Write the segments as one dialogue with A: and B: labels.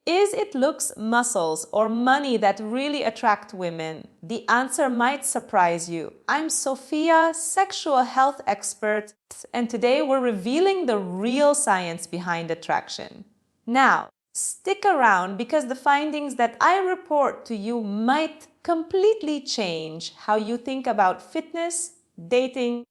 A: Is it looks, muscles, or money that really attract women? The answer might surprise you. I'm Sophia, sexual health expert, and today we're revealing the real science behind attraction. Now, stick around because the findings that I report to you might completely change how you think about fitness, dating,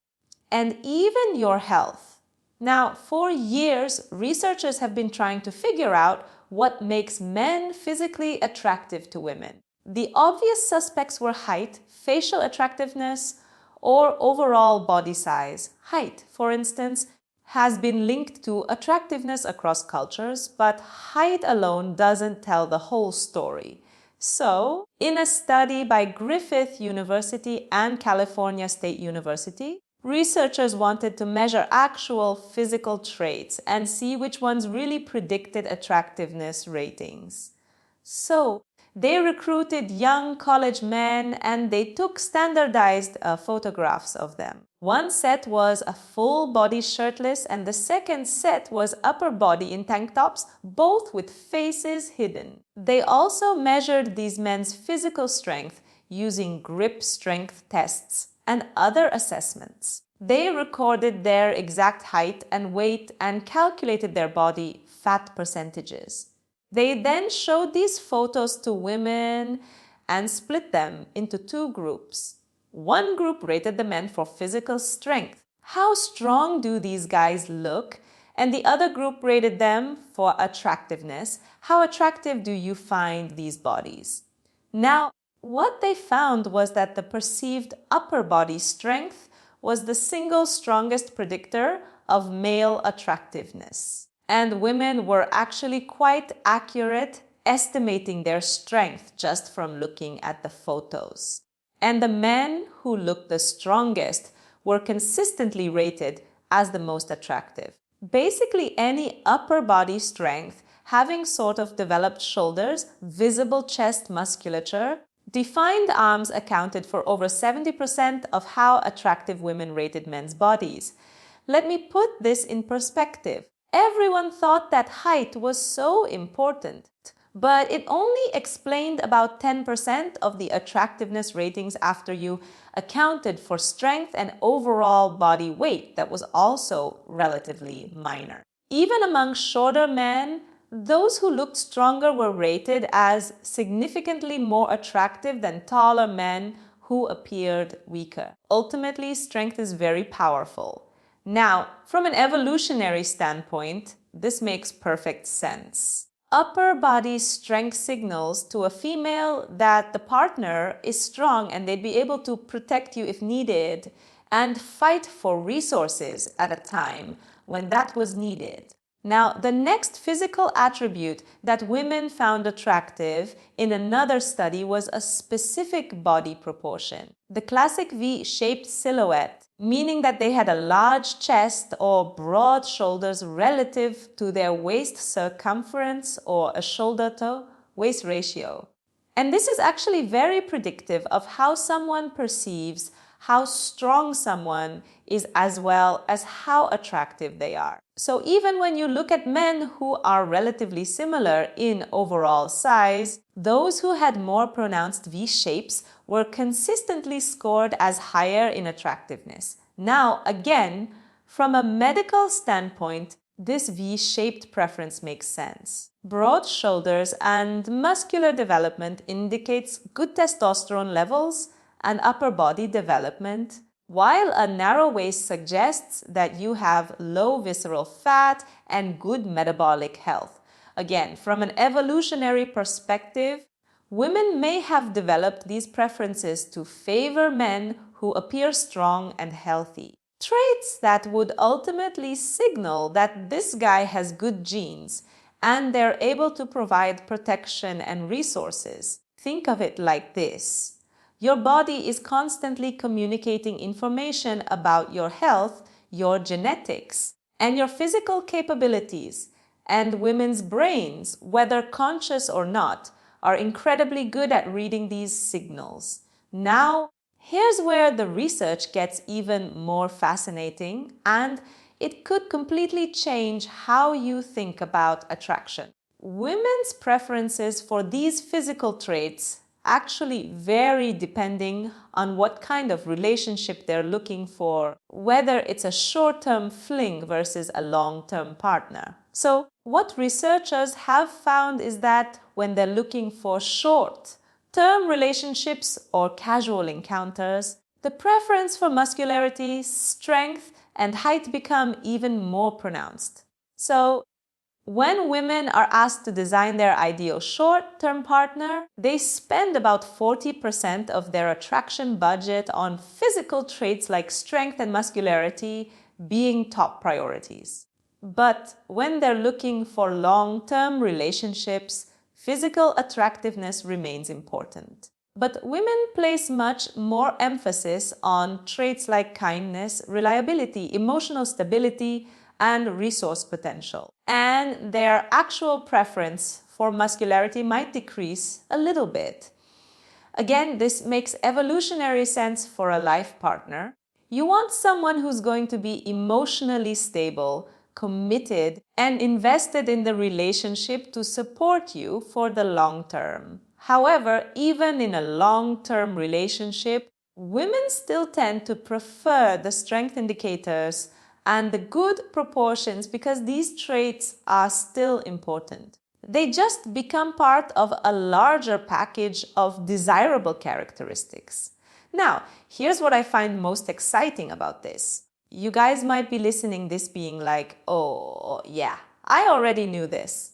A: and even your health. Now, for years, researchers have been trying to figure out what makes men physically attractive to women. The obvious suspects were height, facial attractiveness, or overall body size. Height, for instance, has been linked to attractiveness across cultures, but height alone doesn't tell the whole story. So, in a study by Griffith University and California State University, researchers wanted to measure actual physical traits and see which ones really predicted attractiveness ratings. So, they recruited young college men and they took standardized photographs of them. One set was a full body shirtless and the second set was upper body in tank tops, both with faces hidden. They also measured these men's physical strength using grip strength tests and other assessments. They recorded their exact height and weight and calculated their body fat percentages. They then showed these photos to women and split them into two groups. One group rated the men for physical strength. How strong do these guys look? And the other group rated them for attractiveness. How attractive do you find these bodies? Now, what they found was that the perceived upper body strength was the single strongest predictor of male attractiveness. And women were actually quite accurate estimating their strength just from looking at the photos. And the men who looked the strongest were consistently rated as the most attractive. Basically, any upper body strength, having sort of developed shoulders, visible chest musculature, defined arms accounted for over 70% of how attractive women rated men's bodies. Let me put this in perspective. Everyone thought that height was so important, but it only explained about 10% of the attractiveness ratings after you accounted for strength and overall body weight that was also relatively minor. Even among shorter men, those who looked stronger were rated as significantly more attractive than taller men who appeared weaker. Ultimately, strength is very powerful. Now, from an evolutionary standpoint, this makes perfect sense. Upper body strength signals to a female that the partner is strong and they'd be able to protect you if needed and fight for resources at a time when that was needed. Now, the next physical attribute that women found attractive in another study was a specific body proportion. The classic V-shaped silhouette, meaning that they had a large chest or broad shoulders relative to their waist circumference or a shoulder to waist ratio. And this is actually very predictive of how someone perceives how strong someone is as well as how attractive they are. So even when you look at men who are relatively similar in overall size, those who had more pronounced V shapes were consistently scored as higher in attractiveness. Now, again, from a medical standpoint, this V-shaped preference makes sense. Broad shoulders and muscular development indicates good testosterone levels and upper body development, while a narrow waist suggests that you have low visceral fat and good metabolic health. Again, from an evolutionary perspective, women may have developed these preferences to favor men who appear strong and healthy. Traits that would ultimately signal that this guy has good genes and they're able to provide protection and resources. Think of it like this. Your body is constantly communicating information about your health, your genetics, and your physical capabilities. And women's brains, whether conscious or not, are incredibly good at reading these signals. Now, here's where the research gets even more fascinating, and it could completely change how you think about attraction. women's preferences for these physical traits actually vary depending on what kind of relationship they're looking for, whether it's a short-term fling versus a long-term partner. So what researchers have found is that when they're looking for short-term relationships or casual encounters, the preference for muscularity, strength, and height become even more pronounced. So when women are asked to design their ideal short-term partner, they spend about 40% of their attraction budget on physical traits like strength and muscularity being top priorities. But when they're looking for long-term relationships, physical attractiveness remains important. But women place much more emphasis on traits like kindness, reliability, emotional stability, and resource potential. And their actual preference for muscularity might decrease a little bit. Again, this makes evolutionary sense for a life partner. You want someone who's going to be emotionally stable, committed, and invested in the relationship to support you for the long term. However, even in a long-term relationship, women still tend to prefer the strength indicators and the good proportions because these traits are still important. They just become part of a larger package of desirable characteristics. Now, here's what I find most exciting about this. You guys might be listening this being like, oh, yeah, I already knew this.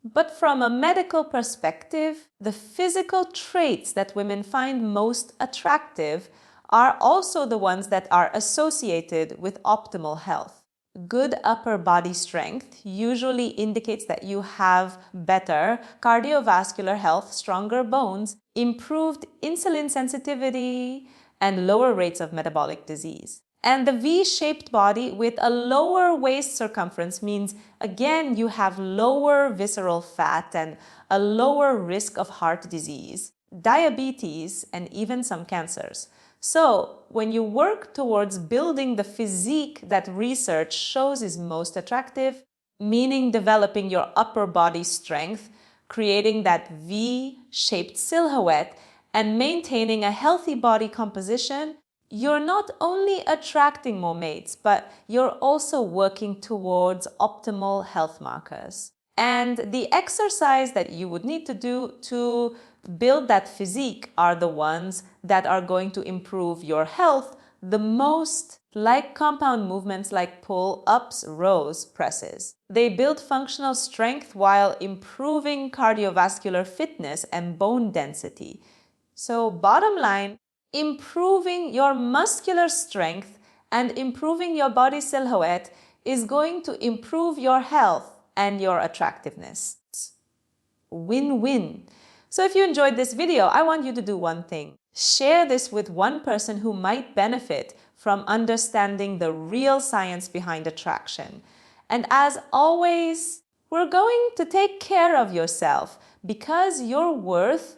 A: But from a medical perspective, the physical traits that women find most attractive are also the ones that are associated with optimal health. Good upper body strength usually indicates that you have better cardiovascular health, stronger bones, improved insulin sensitivity, and lower rates of metabolic disease. And the V-shaped body with a lower waist circumference means, again, you have lower visceral fat and a lower risk of heart disease, diabetes, and even some cancers. So, when you work towards building the physique that research shows is most attractive, meaning developing your upper body strength, creating that V-shaped silhouette, and maintaining a healthy body composition, you're not only attracting more mates, but you're also working towards optimal health markers. And the exercise that you would need to do to build that physique are the ones that are going to improve your health the most, like compound movements like pull-ups, rows, presses. They build functional strength while improving cardiovascular fitness and bone density. So bottom line, improving your muscular strength and improving your body silhouette is going to improve your health and your attractiveness. Win-win. So if you enjoyed this video, I want you to do one thing. Share this with one person who might benefit from understanding the real science behind attraction. And as always, we're going to take care of yourself because your worth